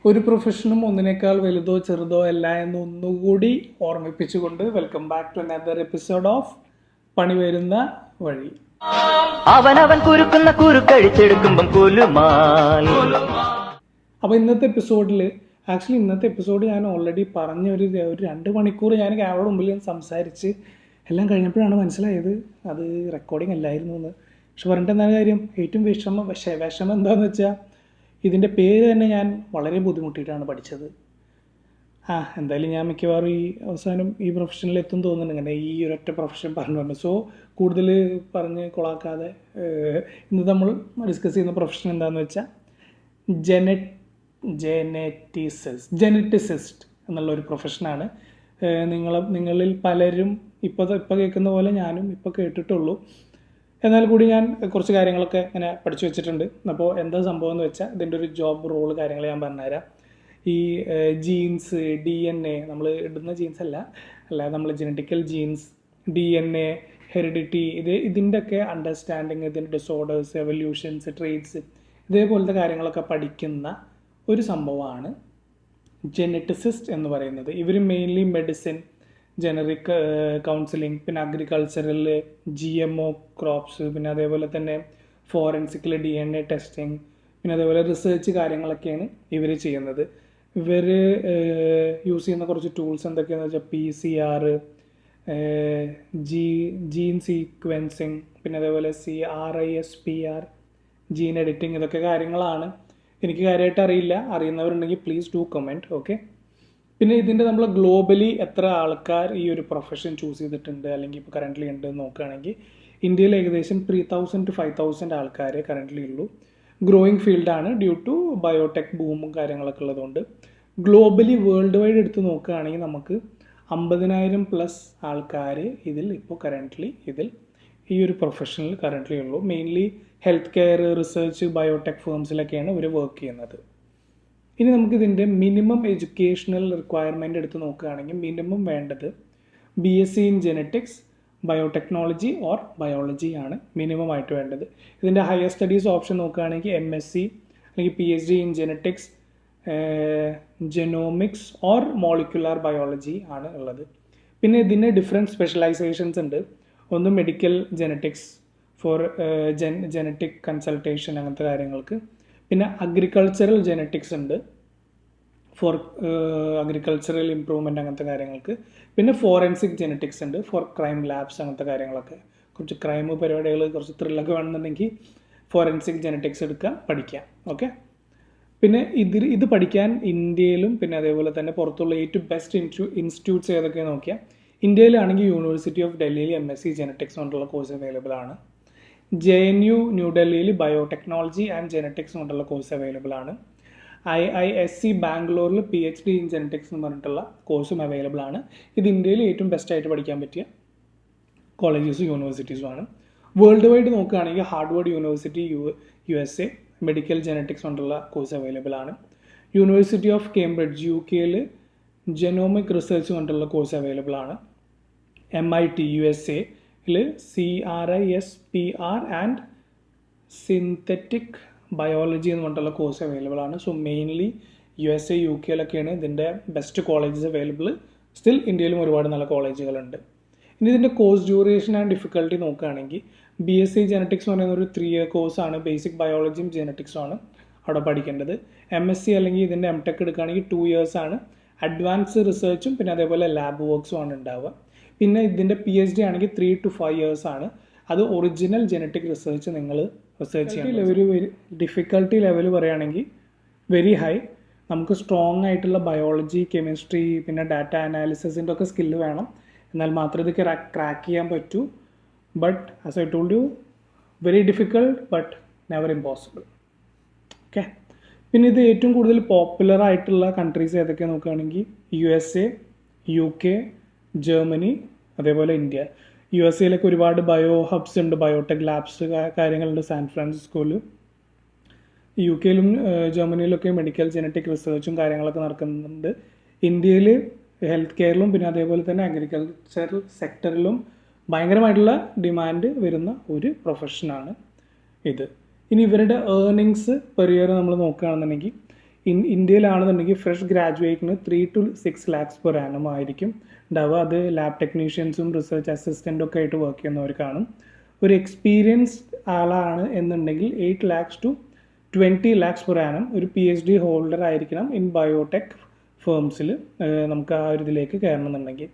ഒരു പ്രൊഫഷനും ഒന്നിനേക്കാൾ വലുതോ ചെറുതോ അല്ല എന്ന് ഒന്നുകൂടി ഓർമ്മിപ്പിച്ചുകൊണ്ട് welcome back to another episode of പണി വരുന്ന വഴി. അവനവൻ കുരുക്കുന്ന കുരുക്കഴിച്ചെടുക്കുമ്പം കുലുമാൽ. അപ്പോൾ ഇന്നത്തെ എപ്പിസോഡ് ഞാൻ ഓൾറെഡി പറഞ്ഞ ഒരു 2 മണിക്കൂർ ഞാൻ ക്യാമറയുടെ മുമ്പിൽ സംസാരിച്ച് എല്ലാം കഴിഞ്ഞപ്പോഴാണ് മനസ്സിലായത് അത് റെക്കോർഡിംഗ് അല്ലായിരുന്നു എന്ന്. പക്ഷെ പറഞ്ഞിട്ട് എന്താ കാര്യം, ഏറ്റവും വിഷമം എന്താണെന്ന് വെച്ചാൽ ഇതിൻ്റെ പേര് തന്നെ ഞാൻ വളരെ ബുദ്ധിമുട്ടിയിട്ടാണ് പഠിച്ചത്. എന്തായാലും ഞാൻ മിക്കവാറും അവസാനം ഈ പ്രൊഫഷനിൽ എത്തും തോന്നുന്നുണ്ട്, ഇങ്ങനെ ഈ ഒരൊറ്റ പ്രൊഫഷൻ പറഞ്ഞു. സോ കൂടുതൽ പറഞ്ഞ് കൊളാക്കാതെ ഇന്ന് നമ്മൾ ഡിസ്കസ് ചെയ്യുന്ന പ്രൊഫഷൻ എന്താണെന്ന് വെച്ചാൽ ജെനറ്റിസിസ്റ്റ് എന്നുള്ളൊരു പ്രൊഫഷനാണ്. നിങ്ങളിൽ പലരും ഇപ്പോൾ കേൾക്കുന്ന പോലെ ഞാനും ഇപ്പോൾ കേട്ടിട്ടുള്ളൂ. എന്നാൽ കൂടി ഞാൻ കുറച്ച് കാര്യങ്ങളൊക്കെ ഇങ്ങനെ പഠിച്ചു വെച്ചിട്ടുണ്ട്. അപ്പോൾ എന്താ സംഭവം എന്ന് വെച്ചാൽ ഇതിൻ്റെ ഒരു ജോബ് റോള് കാര്യങ്ങൾ ഞാൻ പറഞ്ഞുതരാം. ഈ ജീൻസ്, DNA, നമ്മൾ ഇടുന്ന ജീൻസ് അല്ല നമ്മൾ ജനറ്റിക്കൽ ജീൻസ്, DNA, ഹെറിഡിറ്റി, ഇതിൻ്റെയൊക്കെ അണ്ടർസ്റ്റാൻഡിങ്, ഇതിൻ്റെ ഡിസോർഡേഴ്സ്, എവല്യൂഷൻസ്, ട്രേറ്റ്സ്, ഇതേപോലത്തെ കാര്യങ്ങളൊക്കെ പഠിക്കുന്ന ഒരു സംഭവമാണ് ജെനറ്റിസിസ്റ്റ് എന്ന് പറയുന്നത്. ഇവർ മെയിൻലി മെഡിസിൻ, ജനറിക് കൗൺസിലിംഗ്, പിന്നെ അഗ്രികൾച്ചറിൽ GMO ക്രോപ്സ്, പിന്നെ അതേപോലെ തന്നെ ഫോറൻസിക്കിൽ DNA ടെസ്റ്റിംഗ്, പിന്നെ അതേപോലെ റിസർച്ച് കാര്യങ്ങളൊക്കെയാണ് ഇവർ ചെയ്യുന്നത്. ഇവർ യൂസ് ചെയ്യുന്ന കുറച്ച് ടൂൾസ് എന്തൊക്കെയാണെന്ന് വെച്ചാൽ PCR, ജീൻ സീക്വൻസിങ്, പിന്നെ അതേപോലെ CRISPR, ജീൻ എഡിറ്റിംഗ്, ഇതൊക്കെ കാര്യങ്ങളാണ്. എനിക്ക് കാര്യമായിട്ട് അറിയില്ല, അറിയുന്നവരുണ്ടെങ്കിൽ പ്ലീസ് ഡു കമൻറ്റ്. ഓക്കെ. പിന്നെ ഇതിൻ്റെ നമ്മൾ ഗ്ലോബലി എത്ര ആൾക്കാർ ഈ ഒരു പ്രൊഫഷൻ ചൂസ് ചെയ്തിട്ടുണ്ട് അല്ലെങ്കിൽ ഇപ്പോൾ കറൻ്റ്ലി ഉണ്ട് എന്ന് നോക്കുകയാണെങ്കിൽ ഇന്ത്യയിൽ ഏകദേശം 3000 to 5000 ആൾക്കാരെ കറൻ്റ്ലി ഉള്ളൂ. ഗ്രോയിങ് ഫീൽഡാണ് ഡ്യൂ ടു ബയോടെക് ബൂമും കാര്യങ്ങളൊക്കെ ഉള്ളതുകൊണ്ട്. ഗ്ലോബലി വേൾഡ് വൈഡ് എടുത്ത് നോക്കുകയാണെങ്കിൽ നമുക്ക് 50,000+ ആൾക്കാർ ഇപ്പോൾ കറൻ്റ്ലി ഈ ഒരു പ്രൊഫഷനിൽ കറൻ്റ്ലി ഉള്ളൂ. Mainly health care, research, biotech ഫേംസിലൊക്കെയാണ് ഇവർ വർക്ക് ചെയ്യുന്നത്. ഇനി നമുക്കിതിൻ്റെ മിനിമം എഡ്യൂക്കേഷണൽ റിക്വയർമെൻ്റ് എടുത്ത് നോക്കുകയാണെങ്കിൽ മിനിമം വേണ്ടത് BSc in genetics, biotechnology or biology ആണ് മിനിമം ആയിട്ട് വേണ്ടത്. ഇതിൻ്റെ ഹയർ സ്റ്റഡീസ് ഓപ്ഷൻ നോക്കുകയാണെങ്കിൽ MSc അല്ലെങ്കിൽ PhD in genetics, genomics or molecular biology ആണ് ഉള്ളത്. പിന്നെ ഇതിന് ഡിഫറെൻറ്റ് സ്പെഷ്യലൈസേഷൻസ് ഉണ്ട്. ഒന്ന് medical genetics for genetic consultation, അങ്ങനത്തെ കാര്യങ്ങൾക്ക്. പിന്നെ അഗ്രികൾച്ചറൽ ജെനറ്റിക്സ് ഉണ്ട് ഫോർ അഗ്രികൾച്ചറൽ ഇംപ്രൂവ്മെൻറ്റ്, അങ്ങനത്തെ കാര്യങ്ങൾക്ക്. പിന്നെ ഫോറൻസിക് ജെനറ്റിക്സ് ഉണ്ട് ഫോർ ക്രൈം ലാബ്സ്, അങ്ങനത്തെ കാര്യങ്ങളൊക്കെ. കുറച്ച് ക്രൈം പരിപാടികൾ, കുറച്ച് ത്രില്ലൊക്കെ വേണമെന്നുണ്ടെങ്കിൽ ഫോറൻസിക് ജെനറ്റിക്സ് എടുക്കാം, പഠിക്കാം. ഓക്കെ. പിന്നെ ഇത് പഠിക്കാൻ ഇന്ത്യയിലും പിന്നെ അതേപോലെ തന്നെ പുറത്തുള്ള ഏറ്റവും ബെസ്റ്റ് ഇൻസ്റ്റിറ്റ്യൂട്ട്സ് ഏതൊക്കെ നോക്കിയാൽ ഇന്ത്യയിലാണെങ്കിൽ യൂണിവേഴ്സിറ്റി ഓഫ് ഡൽഹിയിൽ MSc ജെനറ്റിക്സ് കൊണ്ടുള്ള കോഴ്സ് അവൈലബിൾ ആണ്. JNU ന്യൂഡൽഹിയിൽ ബയോടെക്നോളജി ആൻഡ് ജെനറ്റിക്സ് കൊണ്ടുള്ള കോഴ്സ് അവൈലബിൾ ആണ്. IISc ബാംഗ്ലൂരിൽ PhD ഇൻ ജെനറ്റിക്സ് എന്ന് പറഞ്ഞിട്ടുള്ള കോഴ്സും അവൈലബിൾ ആണ്. ഇത് ഇന്ത്യയിൽ ഏറ്റവും ബെസ്റ്റായിട്ട് പഠിക്കാൻ പറ്റിയ കോളേജസും യൂണിവേഴ്സിറ്റീസും ആണ്. വേൾഡ് വൈഡ് നോക്കുകയാണെങ്കിൽ ഹാർഡ്വേർഡ് യൂണിവേഴ്സിറ്റി USA മെഡിക്കൽ ജെനറ്റിക്സ് കൊണ്ടുള്ള കോഴ്സ് അവൈലബിൾ ആണ്. യൂണിവേഴ്സിറ്റി ഓഫ് കേംബ്രിഡ്ജ് UKയിൽ ജെനോമിക് റിസർച്ച് കൊണ്ടുള്ള കോഴ്സ് അവൈലബിൾ ആണ്. MIT USA CRISPR and synthetic biology എന്ന് പറഞ്ഞിട്ടുള്ള കോഴ്സ് അവൈലബിൾ ആണ്. സോ മെയിൻലി USA UKയിലൊക്കെയാണ് ഇതിൻ്റെ ബെസ്റ്റ് കോളേജസ് അവൈലബിൾ. സ്റ്റിൽ ഇന്ത്യയിലും ഒരുപാട് നല്ല കോളേജുകളുണ്ട്. ഇനി ഇതിൻ്റെ കോഴ്സ് ഡ്യൂറേഷൻ ആൻഡ് ഡിഫിക്കൽട്ടി നോക്കുകയാണെങ്കിൽ BSc ജെനറ്റിക്സ് എന്ന് പറയുന്ന ഒരു 3 year കോഴ്സാണ്. ബേസിക് ബയോളജിയും ജെനറ്റിക്സും ആണ് അവിടെ പഠിക്കേണ്ടത്. MSc അല്ലെങ്കിൽ ഇതിൻ്റെ MTech എടുക്കുകയാണെങ്കിൽ 2 years ആണ്. അഡ്വാൻസ് റിസർച്ചും പിന്നെ അതേപോലെ ലാബ് വർക്ക്സും ആണ് ഉണ്ടാവുക. പിന്നെ ഇതിൻ്റെ PhD ആണെങ്കിൽ 3 to 5 years ആണ്. അത് ഒറിജിനൽ ജെനറ്റിക് റിസർച്ച് നിങ്ങൾ റിസർച്ച് ചെയ്യണം. ഡിഫിക്കൽട്ടി ലെവൽ പറയുകയാണെങ്കിൽ വെരി ഹൈ. നമുക്ക് സ്ട്രോങ് ആയിട്ടുള്ള ബയോളജി, കെമിസ്ട്രി, പിന്നെ ഡാറ്റ അനാലിസിസിൻ്റെ ഒക്കെ സ്കില്ല് വേണം. എന്നാൽ മാത്രമേ ഇത് ക്രാക്ക് ചെയ്യാൻ പറ്റൂ. But as I told you, very difficult but never impossible. Okay. പിന്നെ ഇത് ഏറ്റവും കൂടുതൽ പോപ്പുലർ ആയിട്ടുള്ള കൺട്രീസ് ഏതൊക്കെ നോക്കുകയാണെങ്കിൽ USA, UK, ജർമ്മനി, അതേപോലെ ഇന്ത്യ. USAയിലൊക്കെ ഒരുപാട് ബയോ ഹബ്സ് ഉണ്ട്, ബയോടെക് ലാബ്സ് കാര്യങ്ങളുണ്ട് സാൻ ഫ്രാൻസിസ്കോയിൽ. UKയിലും ജർമ്മനിയിലൊക്കെ മെഡിക്കൽ ജെനറ്റിക് റിസർച്ചും കാര്യങ്ങളൊക്കെ നടക്കുന്നുണ്ട്. ഇന്ത്യയിൽ ഹെൽത്ത് കെയറിലും പിന്നെ അതേപോലെ തന്നെ അഗ്രികൾച്ചറൽ സെക്ടറിലും ഭയങ്കരമായിട്ടുള്ള ഡിമാൻഡ് വരുന്ന ഒരു പ്രൊഫഷനാണ് ഇത്. ഇനി ഇവരുടെ ഏർണിങ്സ് പെർ ഇയർ നമ്മൾ നോക്കുകയാണെന്നുണ്ടെങ്കിൽ ഇന്ത്യയിലാണെന്നുണ്ടെങ്കിൽ fresh ഗ്രാജുവേറ്റിന് 3 to 6 lakhs per annum ആയിരിക്കും ഉണ്ടാവുക. അത് ലാബ് ടെക്നീഷ്യൻസും റിസർച്ച് അസിസ്റ്റൻറ്റും ഒക്കെ ആയിട്ട് വർക്ക് ചെയ്യുന്നവർക്കാണ്. ഒരു എക്സ്പീരിയൻസ്ഡ് ആളാണ് എന്നുണ്ടെങ്കിൽ 8 lakhs to 20 lakhs per annum ഒരു PhD ഹോൾഡർ ആയിരിക്കണം ഇൻ ബയോടെക് ഫേംസിൽ നമുക്ക് ആ ഒരു ഇതിലേക്ക് കയറണമെന്നുണ്ടെങ്കിൽ.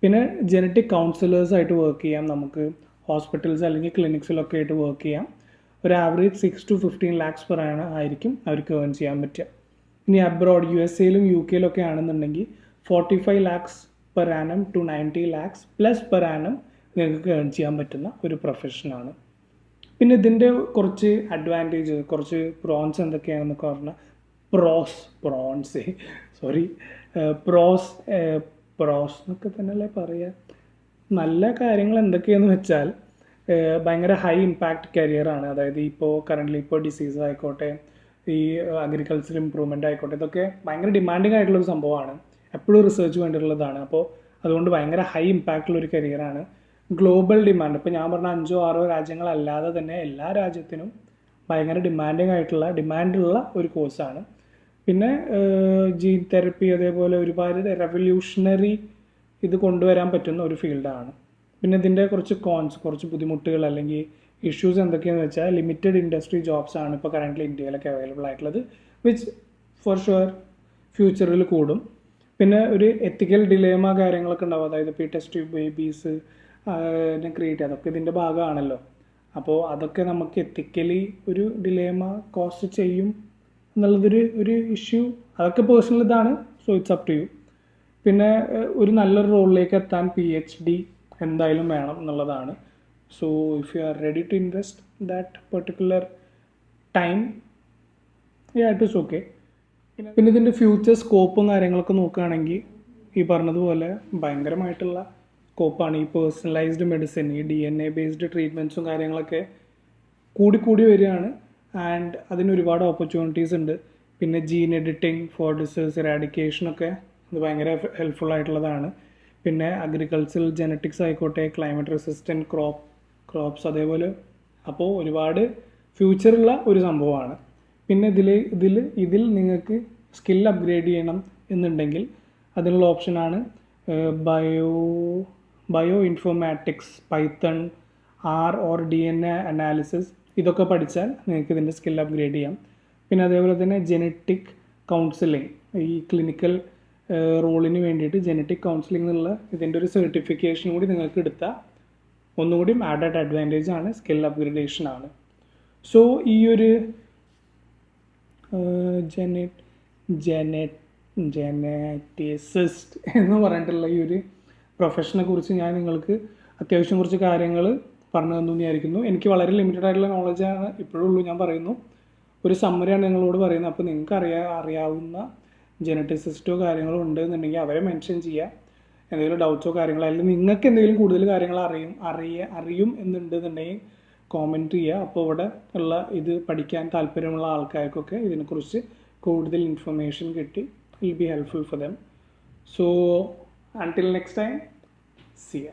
പിന്നെ ജനറ്റിക് കൗൺസിലേഴ്സായിട്ട് വർക്ക് ചെയ്യാം, നമുക്ക് ഹോസ്പിറ്റൽസ് അല്ലെങ്കിൽ ക്ലിനിക്സിലൊക്കെ ആയിട്ട് വർക്ക് ചെയ്യാം. ഒരു average 6 to 15 lakhs per annum ആയിരിക്കും അവർക്ക് ഏൺ ചെയ്യാൻ പറ്റുക. ഇനി അബ്രോഡ് USA-ലും UK-ലൊക്കെ ആണെന്നുണ്ടെങ്കിൽ 45 lakhs per annum to 90 lakhs plus per annum നിങ്ങൾക്ക് ഏൺ ചെയ്യാൻ പറ്റുന്ന ഒരു പ്രൊഫഷനാണ്. പിന്നെ ഇതിൻ്റെ കുറച്ച് അഡ്വാൻറ്റേജ്, കുറച്ച് പ്രോൺസ് എന്തൊക്കെയാണെന്നൊക്കെ പറഞ്ഞാൽ പ്രോസ് എന്നൊക്കെ തന്നെയല്ലേ പറയുക. നല്ല കാര്യങ്ങൾ എന്തൊക്കെയാണെന്ന് വെച്ചാൽ ഭയങ്കര ഹൈ ഇമ്പാക്റ്റ് കരിയറാണ്. അതായത് ഇപ്പോൾ കറൻ്റ്ലി ഇപ്പോൾ ഡിസീസ് ആയിക്കോട്ടെ, ഈ അഗ്രികൾച്ചർ ഇമ്പ്രൂവ്മെൻ്റ് ആയിക്കോട്ടെ, ഇതൊക്കെ ഭയങ്കര ഡിമാൻഡിങ് ആയിട്ടുള്ളൊരു സംഭവമാണ്, എപ്പോഴും റിസർച്ച് വേണ്ടിയിട്ടുള്ളതാണ്. അപ്പോൾ അതുകൊണ്ട് ഭയങ്കര ഹൈ ഇമ്പാക്റ്റുള്ളൊരു കരിയറാണ്. ഗ്ലോബൽ ഡിമാൻഡ്, ഇപ്പോൾ ഞാൻ പറഞ്ഞ 5-6 രാജ്യങ്ങളല്ലാതെ തന്നെ എല്ലാ രാജ്യത്തിനും ഭയങ്കര ഡിമാൻഡുള്ള ഒരു കോഴ്സാണ്. പിന്നെ ജീൻ തെറപ്പി, അതേപോലെ ഒരുപാട് റെവല്യൂഷണറി ഇത് കൊണ്ടുവരാൻ പറ്റുന്ന ഒരു ഫീൽഡാണ്. പിന്നെ ഇതിൻ്റെ കുറച്ച് ബുദ്ധിമുട്ടുകൾ അല്ലെങ്കിൽ ഇഷ്യൂസ് എന്തൊക്കെയാണെന്ന് വെച്ചാൽ ലിമിറ്റഡ് ഇൻഡസ്ട്രി ജോബ്സ് ആണ് ഇപ്പോൾ കറൻ്റ്ലി ഇന്ത്യയിലൊക്കെ അവൈലബിൾ ആയിട്ടുള്ളത്, വിച്ച് ഫോർ ഷുവർ ഫ്യൂച്ചറിൽ കൂടും. പിന്നെ ഒരു എത്തിക്കൽ ഡിലേമ കാര്യങ്ങളൊക്കെ ഉണ്ടാവും, അതായത് ഇപ്പോൾ ഈ ടെസ്റ്റ് ട്യൂബ് ബേബീസ് ക്രിയേറ്റ് അതൊക്കെ ഇതിൻ്റെ ഭാഗമാണല്ലോ. അപ്പോൾ അതൊക്കെ നമുക്ക് എത്തിക്കലി ഒരു ഡിലേമ കോസ്റ്റ് ചെയ്യും എന്നുള്ളതൊരു ഇഷ്യൂ, അതൊക്കെ പേഴ്സണൽ ഇതാണ്. So it's up to you. പിന്നെ ഒരു നല്ലൊരു റോളിലേക്ക് എത്താൻ PhD എന്തായാലും വേണം എന്നുള്ളതാണ്. So if you are ready to invest that particular time, it is okay. പിന്നെ ഇതിൻ്റെ ഫ്യൂച്ചർ സ്കോപ്പും കാര്യങ്ങളൊക്കെ നോക്കുകയാണെങ്കിൽ ഈ പറഞ്ഞതുപോലെ ഭയങ്കരമായിട്ടുള്ള സ്കോപ്പാണ്. ഈ പേഴ്സണലൈസ്ഡ് മെഡിസിൻ, ഈ DNA ബേസ്ഡ് ട്രീറ്റ്മെൻറ്റ്സും കാര്യങ്ങളൊക്കെ കൂടി വരികയാണ്. ആൻഡ് അതിന് ഒരുപാട് ഓപ്പർച്യൂണിറ്റീസ് ഉണ്ട്. പിന്നെ ജീൻ എഡിറ്റിംഗ് ഫോർ ഡിസീസ് ഇറാഡിക്കേഷനൊക്കെ ഇത് ഭയങ്കര ഹെൽപ്ഫുൾ ആയിട്ടുള്ളതാണ്. പിന്നെ അഗ്രികൾച്ചറൽ ജനറ്റിക്സ് ആയിക്കോട്ടെ, ക്ലൈമറ്റ് റെസിസ്റ്റൻറ്റ് ക്രോപ്സ് അതേപോലെ. അപ്പോൾ ഒരുപാട് ഫ്യൂച്ചറുള്ള ഒരു സംഭവമാണ്. പിന്നെ ഇതിൽ നിങ്ങൾക്ക് സ്കിൽ അപ്ഗ്രേഡ് ചെയ്യണം എന്നുണ്ടെങ്കിൽ അതിനുള്ള ഓപ്ഷനാണ് bio informatics, Python, R or DNA analysis. ഇതൊക്കെ പഠിച്ചാൽ നിങ്ങൾക്ക് ഇതിൻ്റെ സ്കിൽ അപ്ഗ്രേഡ് ചെയ്യാം. പിന്നെ അതേപോലെ തന്നെ ജനറ്റിക് കൗൺസിലിംഗ്, ഈ ക്ലിനിക്കൽ റോളിന് വേണ്ടിയിട്ട് ജനറ്റിക് കൗൺസിലിംഗ് എന്നുള്ള ഇതിൻ്റെ ഒരു സർട്ടിഫിക്കേഷൻ കൂടി നിങ്ങൾക്ക് എടുത്താൽ ഒന്നുകൂടി ആഡഡ് അഡ്വാൻറ്റേജ് ആണ്, സ്കിൽ അപ്ഗ്രേഡേഷൻ ആണ്. സോ ഈ ഒരു ജെനറ്റിസിസ്റ്റ് എന്ന് പറഞ്ഞിട്ടുള്ള ഈ ഒരു പ്രൊഫഷനെ കുറിച്ച് ഞാൻ നിങ്ങൾക്ക് അത്യാവശ്യം കുറച്ച് കാര്യങ്ങൾ പറഞ്ഞു തന്നു വിചാരിക്കുന്നു. എനിക്ക് വളരെ ലിമിറ്റഡ് ആയിട്ടുള്ള നോളജാണ് ഇപ്പോഴുള്ളൂ, ഞാൻ പറയുന്നു. ഒരു സമ്മറിയാണ് നിങ്ങളോട് പറയുന്നത്. അപ്പോൾ നിങ്ങൾക്ക് അറിയാവുന്ന ജെനറ്റിസിസ്റ്റോ കാര്യങ്ങളോ ഉണ്ടെന്നുണ്ടെങ്കിൽ അവരെ മെൻഷൻ ചെയ്യുക. എന്തെങ്കിലും ഡൗട്ട്സോ കാര്യങ്ങളോ അല്ലെങ്കിൽ നിങ്ങൾക്ക് എന്തെങ്കിലും കൂടുതൽ കാര്യങ്ങൾ അറിയും എന്നുണ്ടെന്നുണ്ടെങ്കിൽ കോമെൻറ്റ് ചെയ്യുക. അപ്പോൾ ഇവിടെ ഉള്ള ഇത് പഠിക്കാൻ താല്പര്യമുള്ള ആൾക്കാർക്കൊക്കെ ഇതിനെക്കുറിച്ച് കൂടുതൽ ഇൻഫർമേഷൻ കിട്ടി. It will be helpful for them. So until next time, see ya.